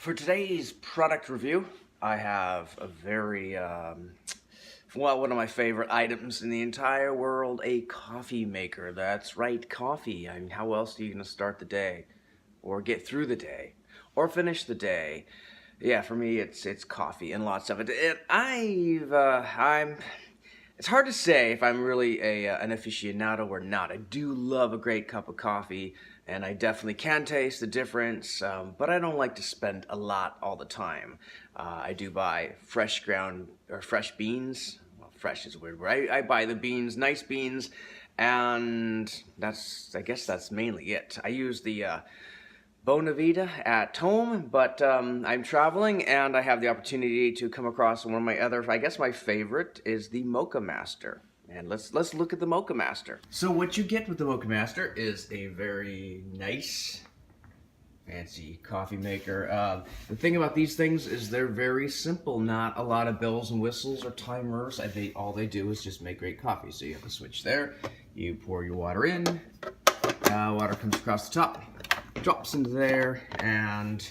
For today's product review, I have a very, well, one of my favorite items in the entire world, a coffee maker. That's right, coffee. I mean, how else are you going to start the day? Or get through the day? Or finish the day? Yeah, for me, it's coffee and lots of it. It's hard to say if I'm really an aficionado or not. I do love a great cup of coffee, and I definitely can taste the difference, but I don't like to spend a lot all the time. I do buy fresh ground or fresh beans. Well, fresh is a weird word. I buy the beans, nice beans, and I guess that's mainly it. I use the Bonavita at home, but I'm traveling and I have the opportunity to come across one of my other, I guess my favorite is the Moccamaster. And let's look at the Moccamaster. So what you get with the Moccamaster is a very nice, fancy coffee maker. The thing about these things is they're very simple, not a lot of bells and whistles or timers. All they do is just make great coffee. So you have a switch there, you pour your water in, water comes across the top, drops into there, and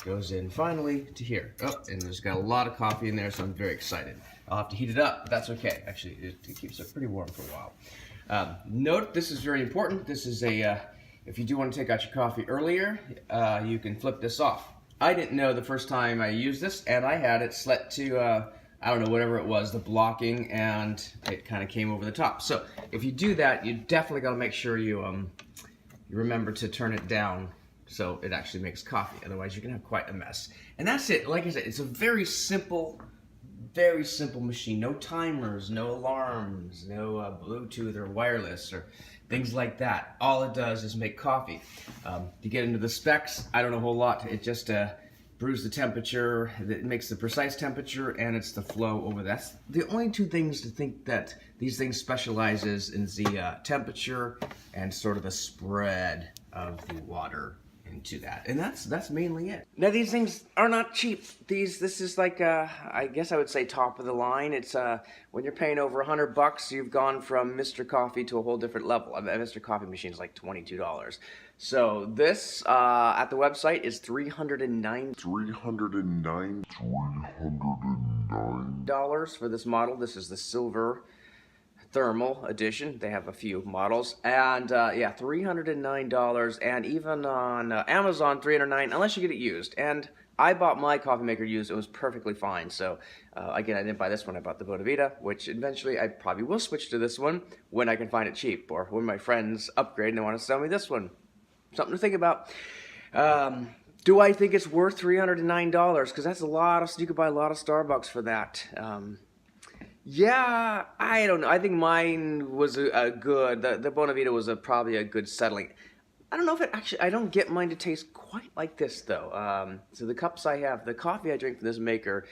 goes in finally to here. Oh, and there's got a lot of coffee in there, so I'm very excited. I'll have to heat it up, but that's okay. Actually, it keeps it pretty warm for a while. Note, this is very important. This is if you do want to take out your coffee earlier, you can flip this off. I didn't know the first time I used this, and I had it set to, I don't know, whatever it was, the blocking, and it kind of came over the top. So if you do that, you definitely got to make sure you remember to turn it down so it actually makes coffee. Otherwise, you're going to have quite a mess. And that's it. Like I said, it's a very simple machine. No timers, no alarms, no Bluetooth or wireless or things like that. All it does is make coffee. To get into the specs, I don't know a whole lot. It just brews the temperature, it makes the precise temperature, and it's the flow over. That's the only two things to think that these things specializes in the temperature and sort of the spread of the water into that, and that's mainly it. Now these things are not cheap. This is like I guess I would say top of the line. It's when you're paying over $100, you've gone from Mr. Coffee to a whole different level. A Mr. Coffee machine is like $22. So this at the website is $309 for this model. This is the silver thermal edition. They have a few models, and yeah, $309, and even on Amazon $309 unless you get it used. And I bought my coffee maker used. It was perfectly fine. So again, I didn't buy this one. I bought the Bonavita, which eventually I probably will switch to this one when I can find it cheap, or when my friends upgrade and they want to sell me this one. Something to think about. Do I think it's worth $309? Because that's a lot of, you could buy a lot of Starbucks for that. Yeah, I don't know. I think mine was a good, the Bonavita was probably a good settling. I don't know if it actually, I don't get mine to taste quite like this though. So the cups I have, the coffee I drink from this maker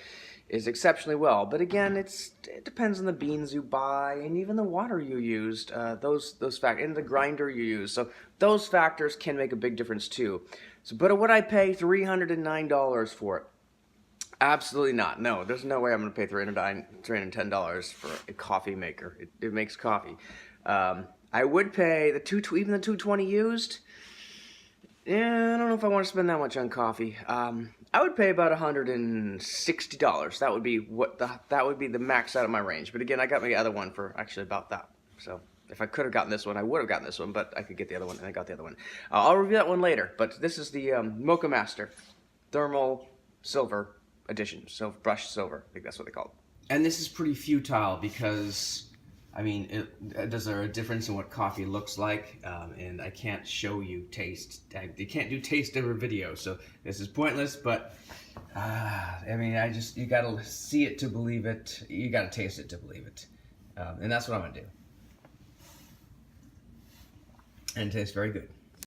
is exceptionally well. But again, it depends on the beans you buy and even the water you used, those factors, and the grinder you use. So those factors can make a big difference too. So, but would I pay $309 for it? Absolutely not. No, there's no way I'm going to pay $310 for a coffee maker. It makes coffee. I would pay even the 220 used. Yeah, I don't know if I want to spend that much on coffee. I would pay about $160. That would be the max out of my range. But again, I got my other one for actually about that. So if I could have gotten this one, I would have gotten this one, but I could get the other one, and I got the other one. I'll review that one later. But this is the Moccamaster Thermal Silver Edition, so brushed silver, I think that's what they call it. And this is pretty futile because, I mean, does there a difference in what coffee looks like? And I can't show you taste. You can't do taste over video, so this is pointless. But I mean, you gotta see it to believe it. You gotta taste it to believe it, and that's what I'm gonna do. And it tastes very good.